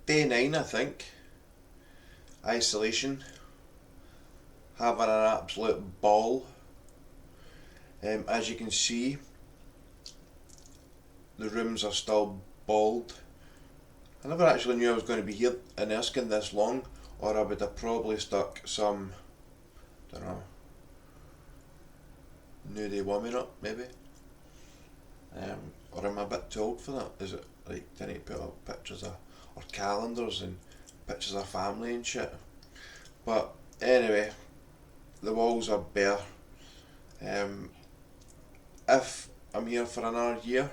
day 9 I think. Isolation. Having an absolute ball. As you can see, the rooms are still bald. I never actually knew I was going to be here in Erskine this long, or I would have probably stuck some, don't know, nudie woman up maybe. Or am I a bit too old for that? Is it like, do I need to put up pictures of, or calendars and pictures of family and shit? But anyway, the walls are bare. If I'm here for another year,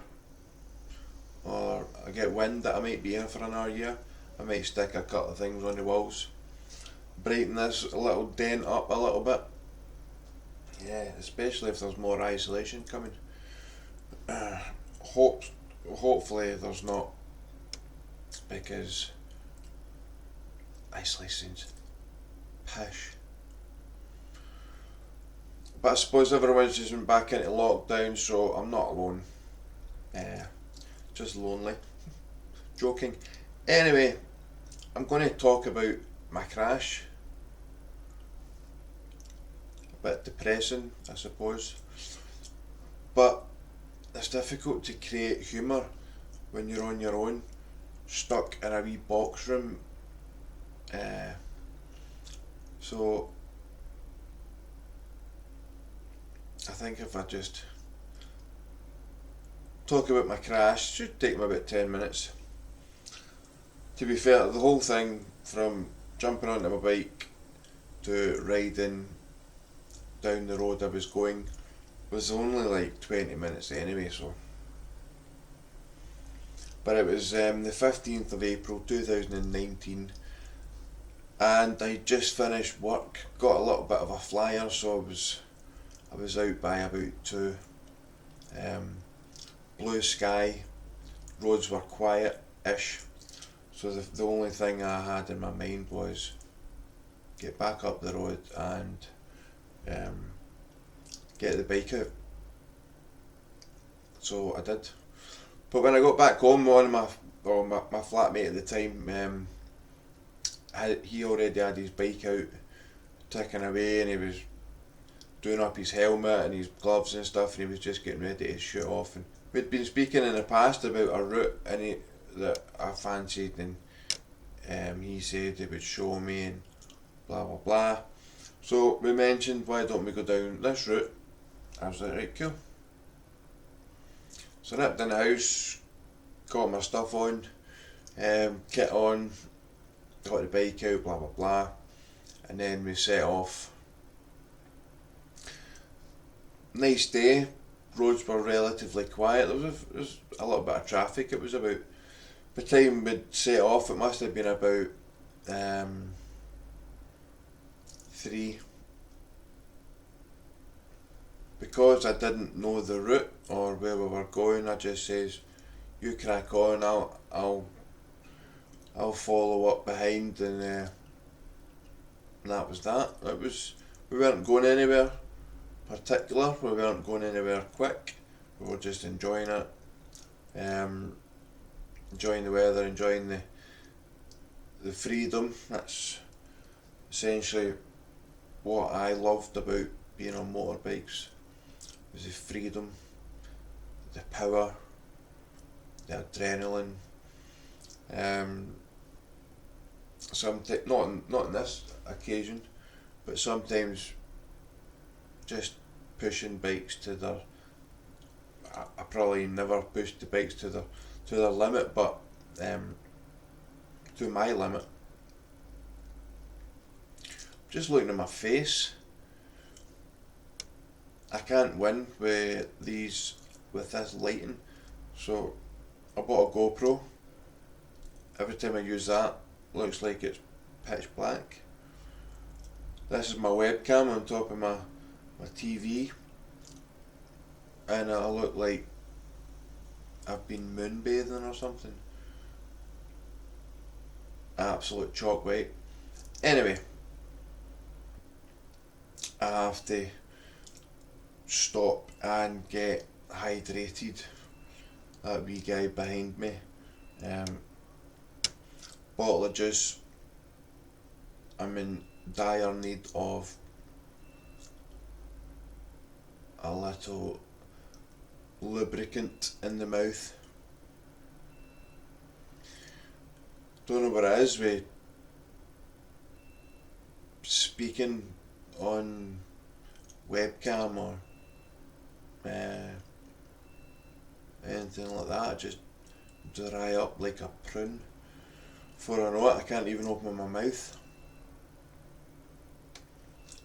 or I get wind that I might be here for another year, I might stick a couple of things on the walls, brighten this little dent up a little bit. Yeah, especially if there's more isolation coming. Hopefully there's not, because isolation's pish. But I suppose everyone's just been back into lockdown, so I'm not alone. Just lonely. Joking. Anyway, I'm going to talk about my crash. A bit depressing, I suppose. But it's difficult to create humour when you're on your own, stuck in a wee box room. So I think if I just talk about my crash, it should take me about 10 minutes. To be fair, the whole thing from jumping onto my bike to riding down the road I was going was only like 20 minutes anyway, so. But it was the 15th of April 2019, and I just finished work, got a little bit of a flyer, so I was out by about 2. Blue sky, roads were quiet-ish, so the only thing I had in my mind was get back up the road and get the bike out. So I did. But when I got back home, my flatmate at the time, he already had his bike out, ticking away, and he was doing up his helmet and his gloves and stuff, and he was just getting ready to shoot off. And we'd been speaking in the past about a route that I fancied, and he said he would show me and blah blah blah. So we mentioned, why don't we go down this route? I was like, right, cool. So I nipped in the house, got my stuff on, kit on, got the bike out, blah blah blah, and then we set off. Nice day, roads were relatively quiet, there was a little bit of traffic. It was about, by the time we'd set off, it must have been about 3. Because I didn't know the route or where we were going, I just says, you crack on, I'll follow up behind, and that was that. We weren't going anywhere particular, we weren't going anywhere quick, we were just enjoying it, enjoying the weather, enjoying the freedom. That's essentially what I loved about being on motorbikes, was the freedom, the power, the adrenaline. Not on this occasion, but sometimes just pushing bikes to their, I probably never pushed the bikes to their limit, but to my limit. Just looking at my face, I can't win with this lighting, so I bought a GoPro. Every time I use that, looks like it's pitch black. This is my webcam on top of my TV, and I look like I've been moonbathing or something. Absolute chalk white. Anyway, I have to stop and get hydrated. That wee guy behind me bottle of juice. I'm in dire need of a little lubricant in the mouth. Don't know what it is with speaking on webcam or anything like that. I just dry up like a prune. Before I know it, I can't even open my mouth.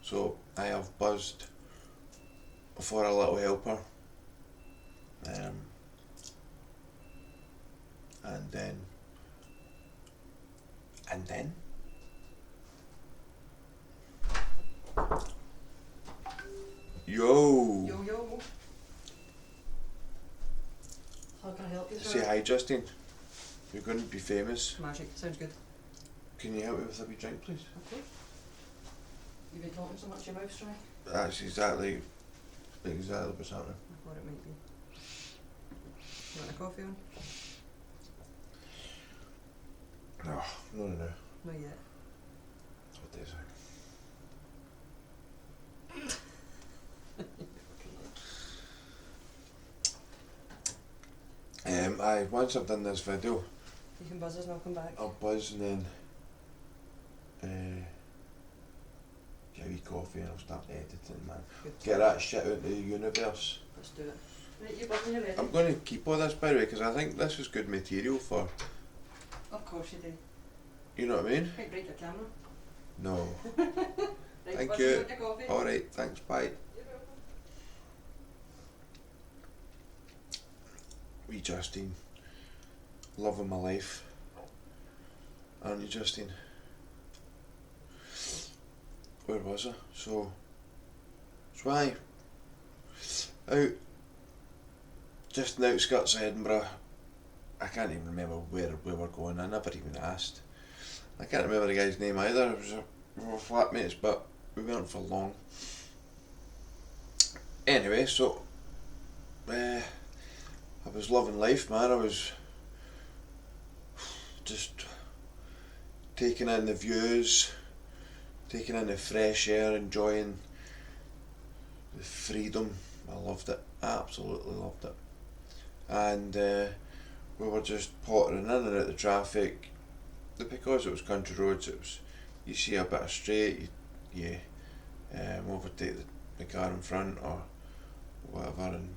So I have buzzed for a little helper, and then yo. How can I help you, sir? Say hi, Justin. You're going to be famous. Magic, sounds good. Can you help me with a wee drink, please? Of course. You've been talking so much your mouth's dry? That's exactly what's happening. I thought it might be. You want a coffee on? No. Not yet. What is it? Once I've done this video, You can buzz us and I'll come back. I'll buzz and then get a wee coffee and I'll start editing, man. Good. Get that shit out into the universe. Let's do it. Right, you buzz when you're ready. I'm going to keep all this, by the way, because I think this is good material for, Of course you do. you know what I mean? Right, break your camera. No. Right, Thank buzz you. and get your coffee. Alright, thanks, bye. You're welcome. Wee Justine. Love of my life. Aren't you, Justine? Where was I? So I out just in the outskirts of Edinburgh. I can't even remember where we were going. I never even asked. I can't remember the guy's name either. We were flatmates, but we weren't for long. Anyway, so I was loving life, man. I was just taking in the views, taking in the fresh air, enjoying the freedom. I loved it, absolutely loved it. And we were just pottering in and out the traffic. Because it was country roads, it was, you see a bit of straight, you overtake the car in front or whatever, and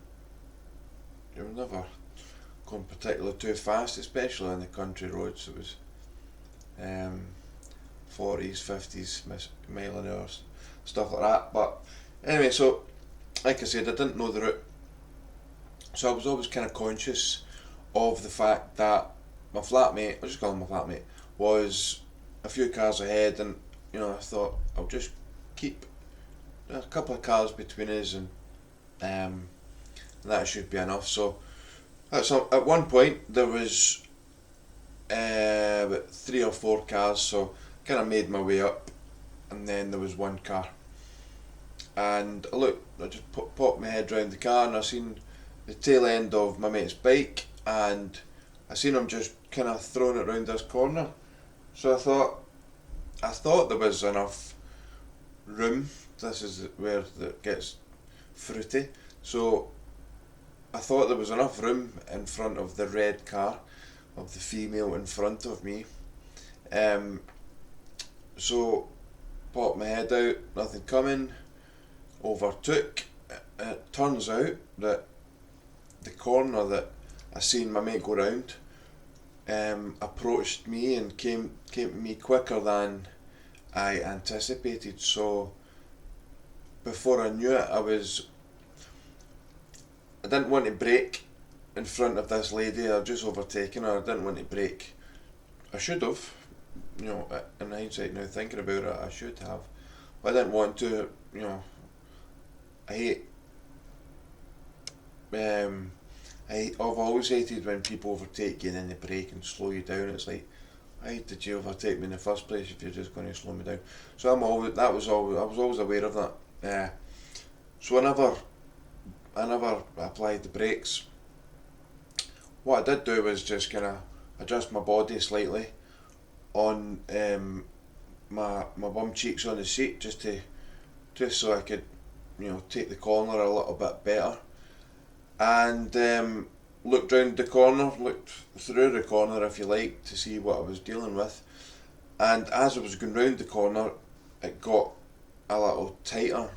you were never going particularly too fast, especially on the country roads. It was 40s, 50s mile an hour, stuff like that. But anyway, so like I said, I didn't know the route, so I was always kind of conscious of the fact that my flatmate, I'll just call him my flatmate, was a few cars ahead, and you know, I thought I'll just keep a couple of cars between us, and that should be enough. So at one point there was about 3 or 4 cars, so kind of made my way up, and then there was one car, and I just popped my head round the car, and I seen the tail end of my mate's bike, and I seen him just kind of throwing it round this corner. So I thought there was enough room. This is where it gets fruity. So I thought there was enough room in front of the red car of the female in front of me. So popped my head out, nothing coming, overtook. It turns out that the corner that I seen my mate go round approached me and came to me quicker than I anticipated. So before I knew it, I didn't want to brake in front of this lady. I'd just overtaken her. I didn't want to brake. I should have, you know, in hindsight now thinking about it, I should have, but I didn't want to. You know, I've always hated when people overtake you and then they brake and slow you down. It's like, why did you overtake me in the first place if you're just going to slow me down? So I was always aware of that. So I never applied the brakes. What I did do was just kind of adjust my body slightly, on my bum cheeks on the seat just so I could, take the corner a little bit better, and looked through the corner if you like, to see what I was dealing with. And as I was going round the corner, it got a little tighter.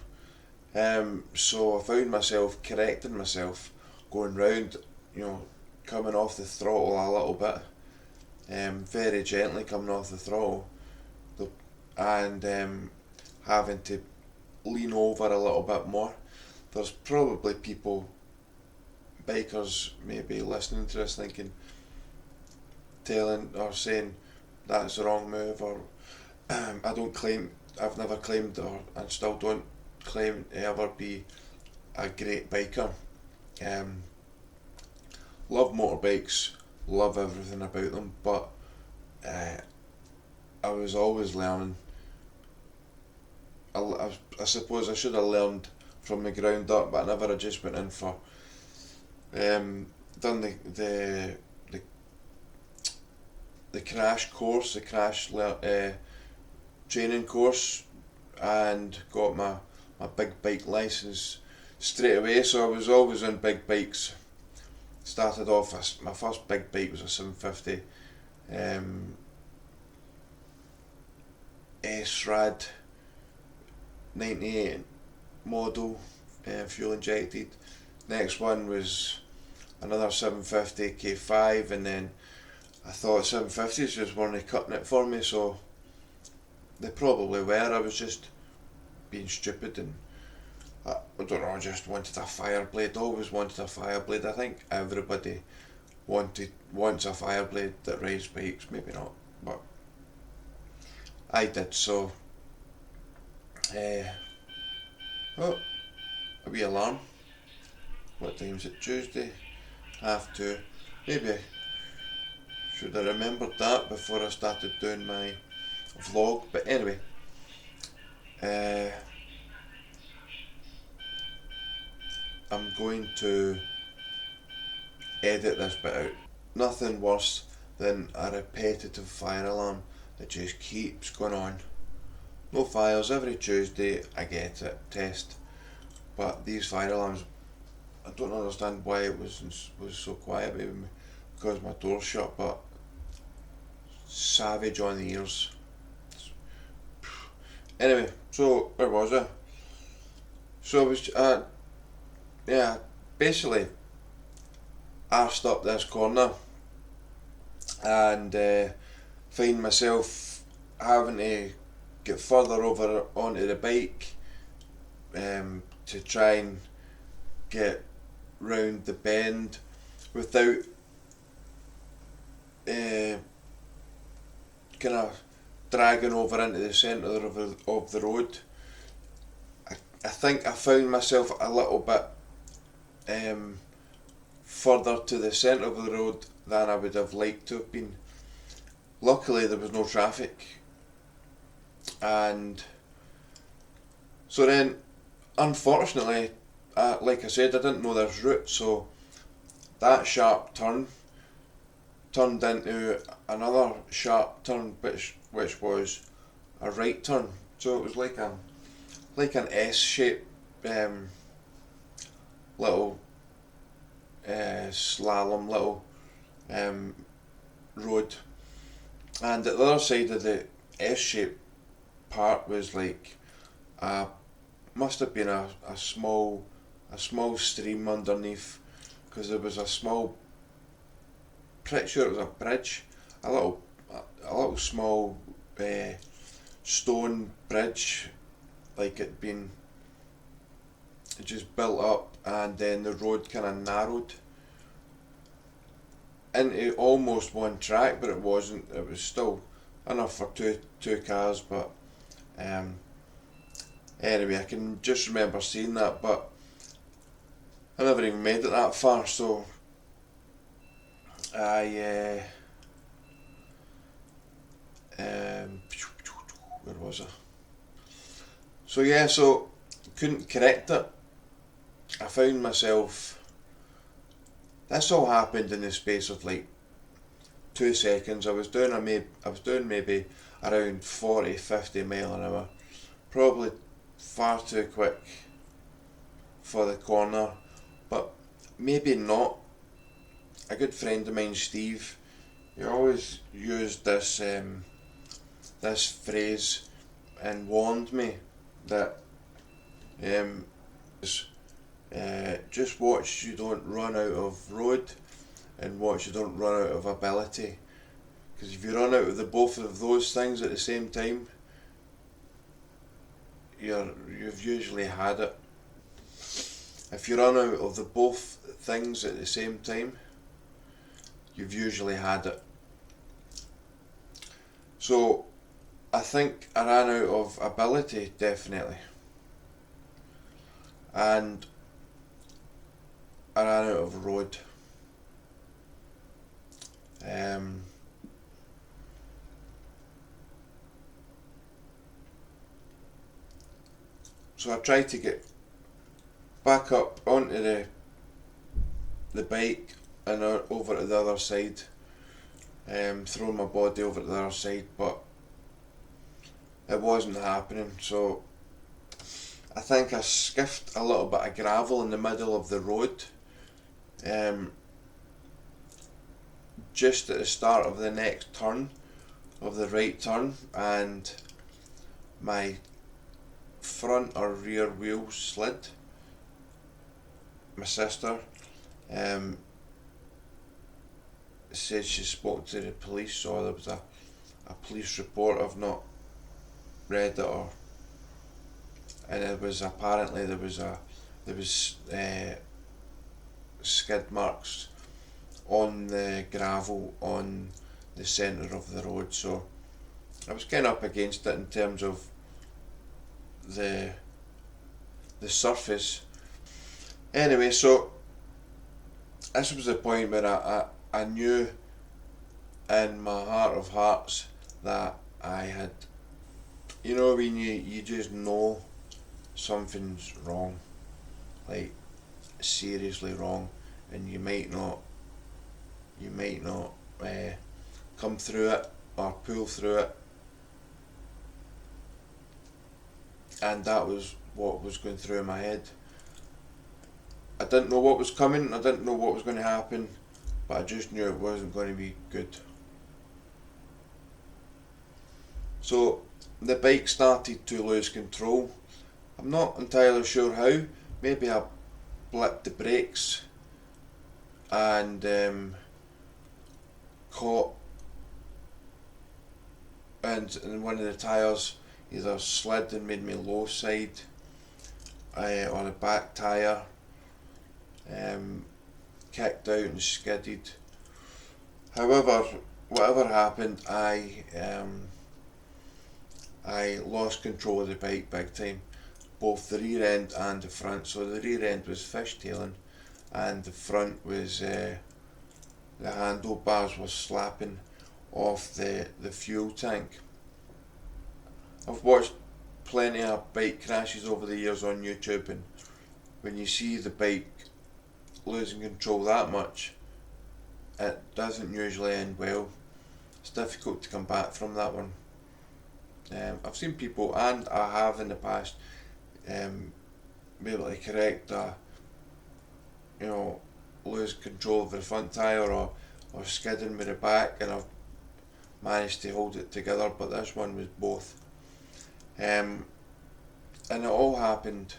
So I found myself correcting myself, going round, coming off the throttle a little bit, very gently coming off the throttle, and having to lean over a little bit more. There's probably bikers maybe listening to this thinking, telling or saying that's the wrong move, or I've never claimed, or and still don't claim to ever be a great biker. Love motorbikes, love everything about them, but I was always learning. I suppose I should have learned from the ground up, but I never just went in for done the crash course, training course, and got my big bike licence straight away. So I was always on big bikes. Started off, my first big bike was a 750 S-Rad 98 model, fuel injected. Next one was another 750 K5, and then I thought 750s just weren't cutting it for me, so they probably were. I was just being stupid, and I don't know, I just wanted a Fireblade, always wanted a Fireblade. I think everybody wants a Fireblade that rides bikes, maybe not, but I did. So oh, a wee alarm. What time is it? Tuesday, 2:30. Maybe I should have remembered that before I started doing my vlog, but anyway, I'm going to edit this bit out. Nothing worse than a repetitive fire alarm that just keeps going on. No fires every Tuesday, I get it, test. But these fire alarms, I don't understand why it was so quiet, maybe because my door's shut, but savage on the ears. Anyway, so where was I? So I was, basically arsed up this corner, and find myself having to get further over onto the bike to try and get round the bend without kind of dragging over into the centre of the road. I think I found myself a little bit further to the centre of the road than I would have liked to have been. Luckily there was no traffic, and so then unfortunately, like I said, I didn't know this route, so that sharp turn turned into another sharp turn, which was a right turn. So it was like an S-shaped little slalom little road, and at the other side of the S-shaped part was like must have been a small stream underneath, because there was a small, pretty sure it was a bridge, a little small stone bridge, like it been just built up, and then the road kind of narrowed into almost one track, but it wasn't. It was still enough for two cars, but anyway, I can just remember seeing that, but I never even made it that far, so I where was I? So yeah, so couldn't correct it. I found myself, this all happened in the space of like 2 seconds. I was doing maybe around 40-50 mile an hour, probably far too quick for the corner, but maybe not. A good friend of mine, Steve, he always used this this phrase and warned me that just watch you don't run out of road and watch you don't run out of ability, because if you run out of the both of those things at the same time, you've usually had it. If you run out of the both things at the same time, you've usually had it. So I think I ran out of ability, definitely, and I ran out of road. So I tried to get back up onto the bike and over to the other side, throw my body over to the other side, but it wasn't happening. So I think I skiffed a little bit of gravel in the middle of the road, just at the start of the next turn, of the right turn, and my front or rear wheel slid. My sister said she spoke to the police, so there was a police report. I've not read it, and it was apparently there was skid marks on the gravel on the centre of the road, so I was kind of up against it in terms of the surface. Anyway, so this was the point where I knew in my heart of hearts that I had, you know, when you just know something's wrong, like seriously wrong, and you might not come through it or pull through it, and that was what was going through my head. I didn't know what was coming, I didn't know what was going to happen, but I just knew it wasn't going to be good. So the bike started to lose control. I'm not entirely sure how. Maybe I blipped the brakes and caught, and one of the tyres either slid and made me low side, or the back tyre kicked out and skidded. However, whatever happened, I lost control of the bike big time, both the rear end and the front. So the rear end was fishtailing, and the front was the handlebars were slapping off the fuel tank. I've watched plenty of bike crashes over the years on YouTube, and when you see the bike losing control that much, it doesn't usually end well. It's difficult to come back from that one. I've seen people, and I have in the past, be able to correct lose control of the front tyre or skidding with the back, and I've managed to hold it together, but this one was both. And it all happened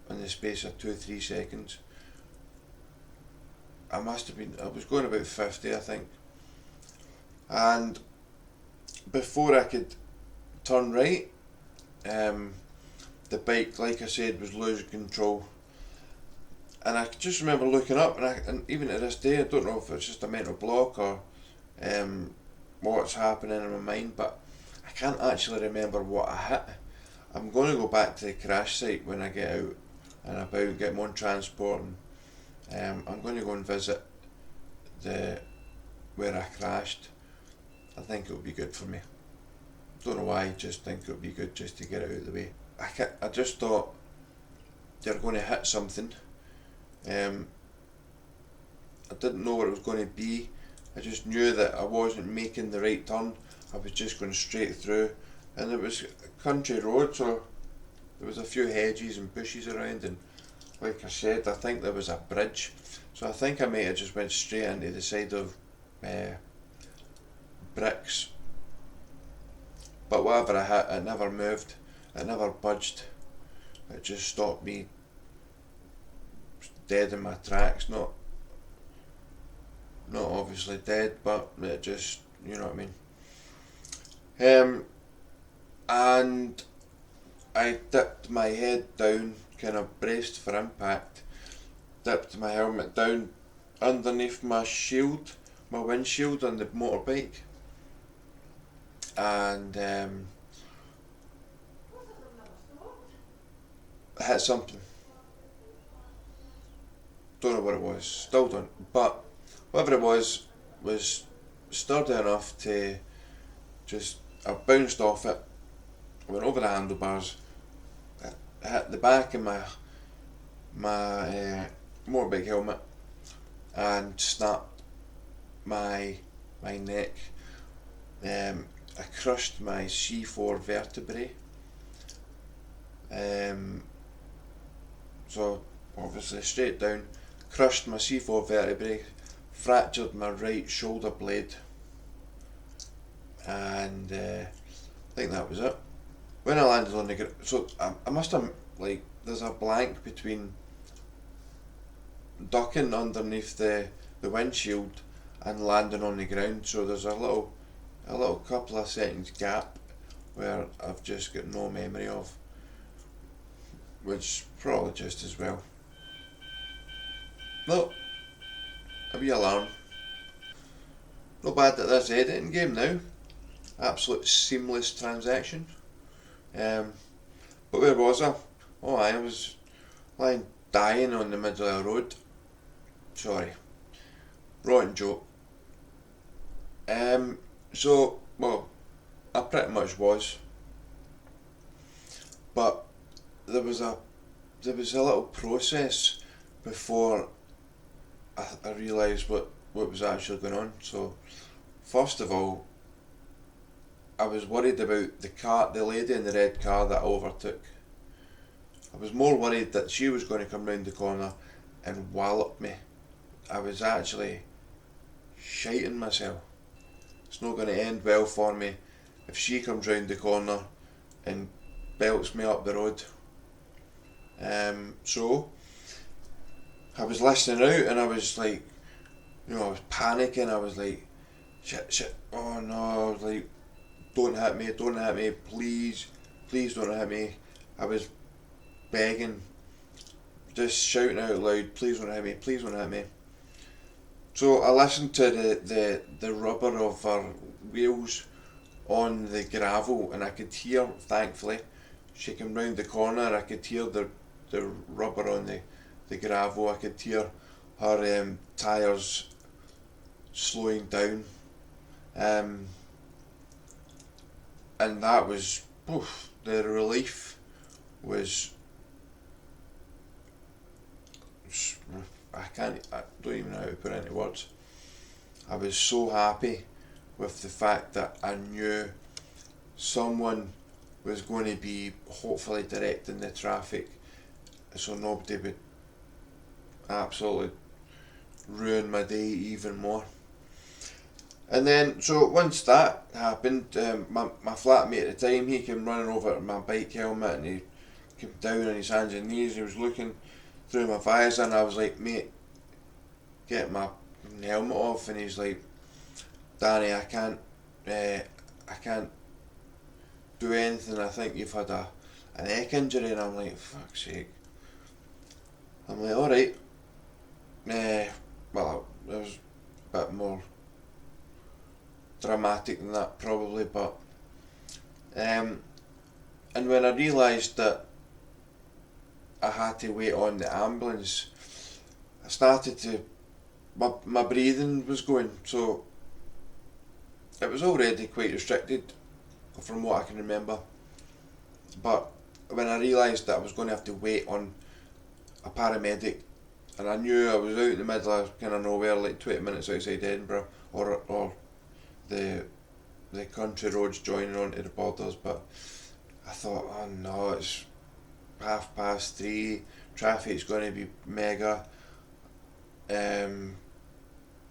in the space of 2-3 seconds. I was going about 50, I think, and before I could turn right, the bike, like I said, was losing control, and I just remember looking up, and even to this day I don't know if it's just a mental block or what's happening in my mind, but I can't actually remember what I hit. I'm going to go back to the crash site when I get out and about and get my own transport, and I'm going to go and visit where I crashed. I think it would be good for me. Don't know why, I just think it would be good just to get it out of the way. I just thought, you're going to hit something. I didn't know what it was going to be. I just knew that I wasn't making the right turn. I was just going straight through, and it was a country road, so there was a few hedges and bushes around, and like I said, I think there was a bridge, so I think I might have just went straight into the side of bricks. But whatever I hit, it never moved, it never budged. It just stopped me dead in my tracks. Not obviously dead, but it just, you know what I mean. And I dipped my head down, kind of braced for impact, dipped my helmet down underneath my shield, my windshield on the motorbike, and hit something. Don't know what it was, still don't, but whatever it was sturdy enough to just, I bounced off it, went over the handlebars, hit the back of my motorbike helmet, and snapped my neck. I crushed my C4 vertebrae. So obviously straight down, crushed my C4 vertebrae, fractured my right shoulder blade, and I think that was it. When I landed on the ground, so I must have, like, there's a blank between ducking underneath the windshield and landing on the ground, so there's a little couple of seconds gap where I've just got no memory of, which probably just as well. No, a wee alarm. Not bad at this editing game now. Absolute seamless transaction. But where was I? Oh, I was lying dying on the middle of the road. Sorry. Rotten joke. So, well, I pretty much was. But there was a little process before I realised what was actually going on. So, first of all, I was worried about the lady in the red car that I overtook. I was more worried that she was going to come round the corner and wallop me. I was actually shiting myself. It's not going to end well for me if she comes round the corner and belts me up the road. So I was listening out, and I was like, I was panicking. I was like, shit, oh no, I was like, don't hit me, please don't hit me. I was begging, just shouting out loud, please don't hit me. So I listened to the rubber of her wheels on the gravel, and I could hear, thankfully, she came round the corner, I could hear the rubber on the gravel, I could hear her tyres slowing down. And that was, the relief was, I don't even know how to put it into words. I was so happy with the fact that I knew someone was going to be hopefully directing the traffic, so nobody would absolutely ruin my day even more. And then, so once that happened, my flatmate at the time, he came running over to my bike helmet, and he came down on his hands and knees, and he was looking through my visor, and I was like, mate, get my helmet off, and he's like, Danny, I can't do anything, I think you've had an neck injury. And I'm like, fuck's sake. I'm like, alright. Well, it was a bit more dramatic than that probably, but and when I realised that I had to wait on the ambulance, I started to, my breathing was going, so it was already quite restricted from what I can remember, but when I realised that I was going to have to wait on a paramedic, and I knew I was out in the middle of kind of nowhere, like 20 minutes outside Edinburgh, or the country roads joining onto the borders, but I thought, oh no, it's 3:30, traffic's going to be mega, I'm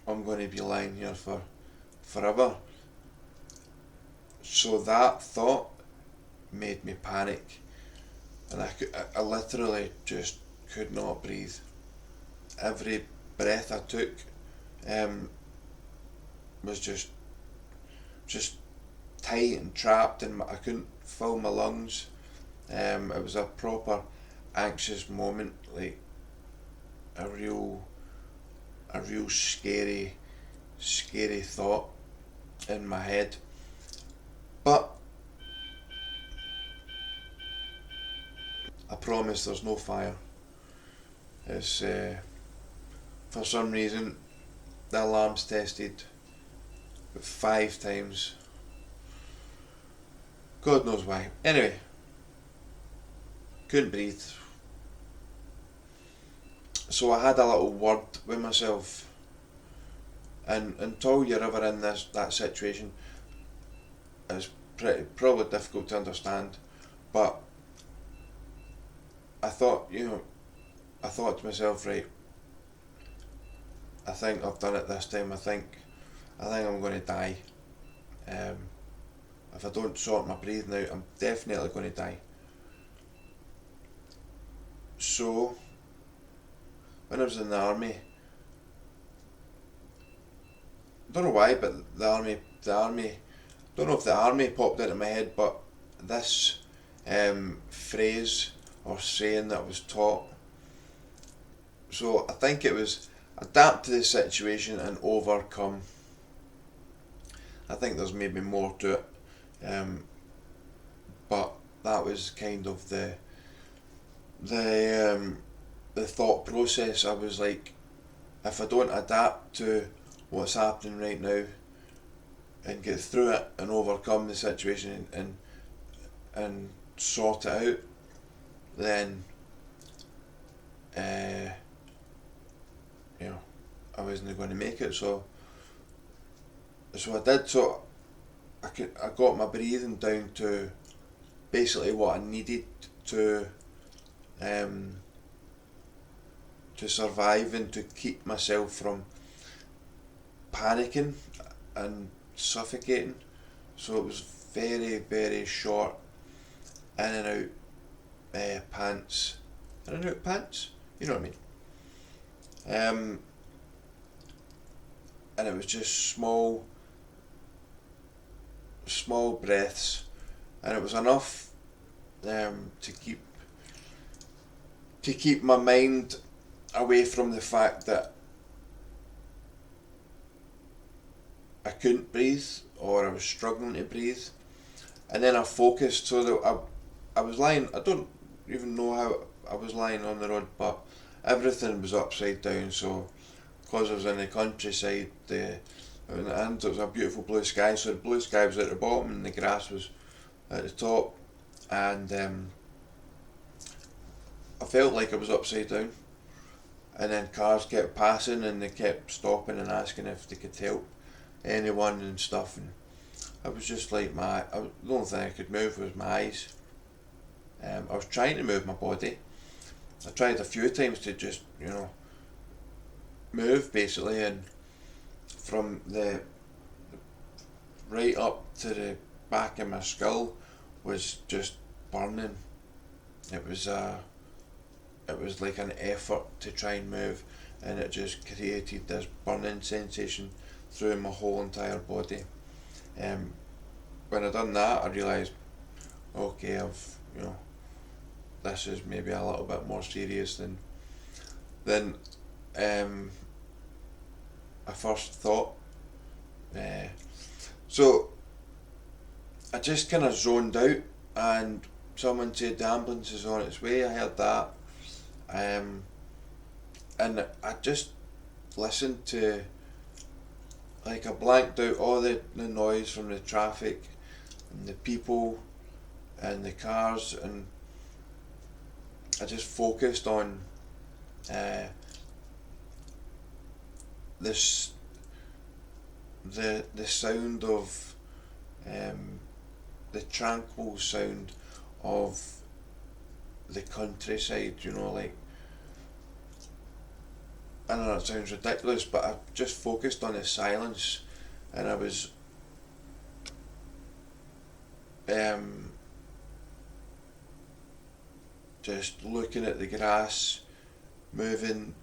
going to be lying here for forever. So that thought made me panic, and I literally just could not breathe. Every breath I took was just tight and trapped, and I couldn't fill my lungs. It was a proper anxious moment, like a real scary thought in my head. But I promise there's no fire. It's for some reason the alarm's tested 5 times. God knows why. Anyway, couldn't breathe. So I had a little word with myself. And until you're ever in that situation, it's probably difficult to understand. But I thought to myself, right, I think I've done it this time. I think I'm going to die. If I don't sort my breathing out, I'm definitely going to die. So, when I was in the army, I don't know why, but the army, don't know if the army popped into my head, but this phrase or saying that was taught. So I think it was adapt to the situation and overcome. I think there's maybe more to it, but that was kind of the thought process. I was like, if I don't adapt to what's happening right now and get through it and overcome the situation and sort it out, then I wasn't going to make it. So I did. So I got my breathing down to basically what I needed to survive and to keep myself from panicking and suffocating. So it was very, very short in and out pants. In and out pants? You know what I mean? And it was just small breaths, and it was enough to keep my mind away from the fact that I couldn't breathe or I was struggling to breathe. And then I focused so that I was lying, I don't even know how I was lying on the road, but everything was upside down. So because I was in the countryside, and it was a beautiful blue sky, so the blue sky was at the bottom and the grass was at the top, and I felt like I was upside down. And then cars kept passing and they kept stopping and asking if they could help anyone and stuff, and I was just like, the only thing I could move was my eyes. I was trying to move my body. I tried a few times to just, move basically, and from the right up to the back of my skull was just burning. It was like an effort to try and move, and it just created this burning sensation through my whole entire body. When I done that, I realised, okay, this is maybe a little bit more serious than I first thought. So I just kind of zoned out, and someone said the ambulance is on its way. I heard that, and I just listened to, like, I blanked out all the noise from the traffic and the people and the cars, and I just focused on this the sound of the tranquil sound of the countryside, you know, like, I know that sounds ridiculous, but I just focused on the silence, and I was just looking at the grass moving,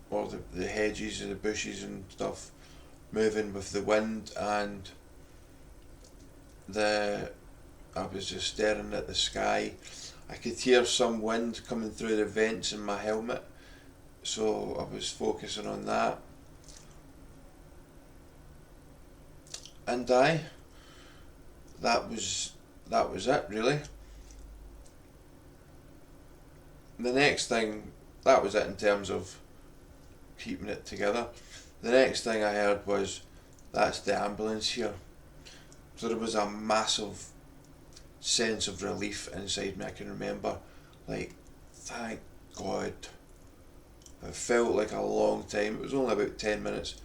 or the hedges and the bushes and stuff moving with the wind, and I was just staring at the sky. I could hear some wind coming through the vents in my helmet, so I was focusing on that. And that was it really. The next thing, that was it in terms of keeping it together. The next thing I heard was, "That's the ambulance here." So there was a massive sense of relief inside me. I can remember, like, thank God. It felt like a long time. It was only about 10 minutes,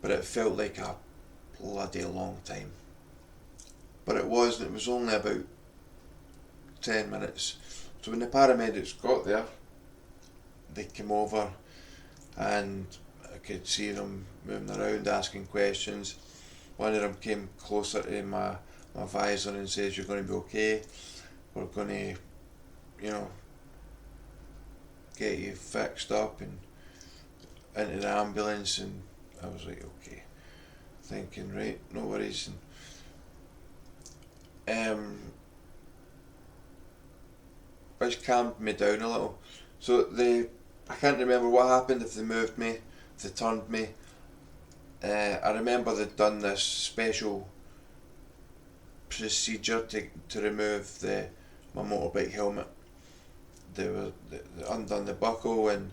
but it felt like a bloody long time. But it wasn't, it was only about 10 minutes. So when the paramedics got there, they came over, and I could see them moving around, asking questions. One of them came closer to my visor and says, "You're going to be okay. We're going to, you know, get you fixed up and into the ambulance." And I was like, okay, thinking, right, no worries. And which calmed me down a little. So I can't remember what happened, if they moved me, if they turned me. I remember they'd done this special procedure to remove my motorbike helmet. They undone the buckle, and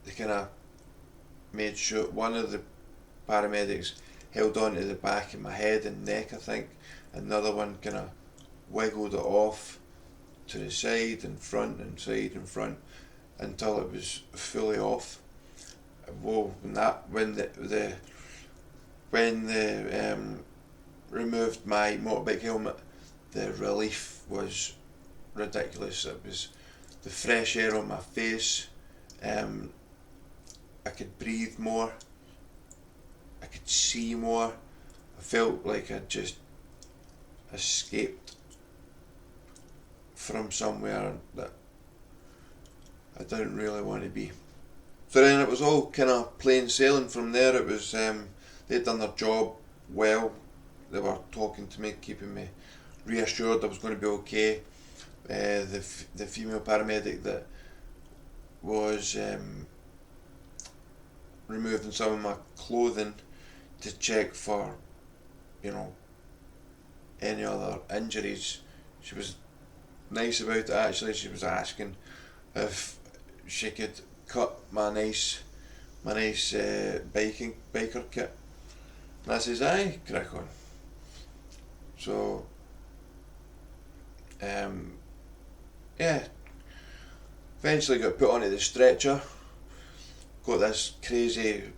they kind of made sure, one of the paramedics held on to the back of my head and neck, I think, and the other one kind of wiggled it off to the side and front and side and front until it was fully off. Whoa! When they removed my motorbike helmet, the relief was ridiculous. It was the fresh air on my face. I could breathe more. I could see more. I felt like I'd just escaped from somewhere that I didn't really want to be. So then it was all kind of plain sailing from there. It was they'd done their job well. They were talking to me, keeping me reassured I was going to be okay. The female paramedic that was removing some of my clothing to check for, you know, any other injuries, she was nice about it actually. She was asking if she could cut my nice biker kit, and I says, "Aye, crack on." So yeah, eventually got put onto the stretcher. Got this crazy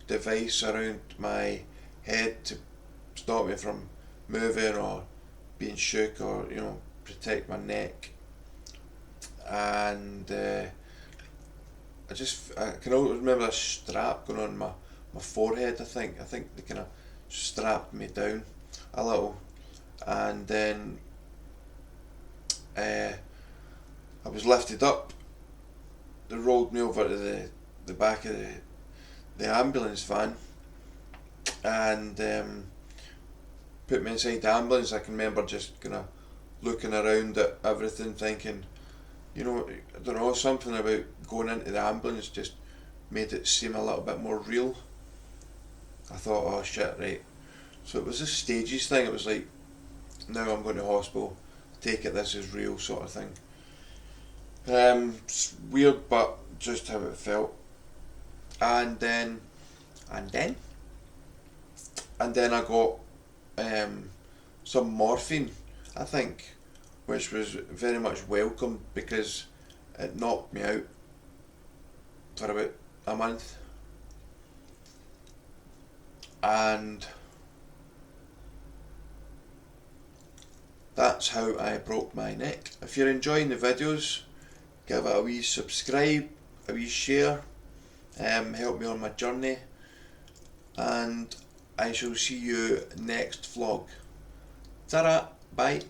device around my head to stop me from moving or being shook, or, you know, protect my neck. And I can always remember this strap going on my forehead. I think they kind of strapped me down a little, and then I was lifted up. They rolled me over to the back of the ambulance van, and put me inside the ambulance. I can remember just kind of looking around at everything, thinking, you know, I don't know, something about going into the ambulance just made it seem a little bit more real. I thought, oh shit, right. So it was a stages thing. It was like, now I'm going to hospital, take it this is real, sort of thing. It's weird, but just how it felt. And then I got some morphine, I think, which was very much welcome because it knocked me out for about a month, and that's how I broke my neck. If you're enjoying the videos, give it a wee subscribe, a wee share, help me on my journey, and I shall see you next vlog. Ta-ra, bye.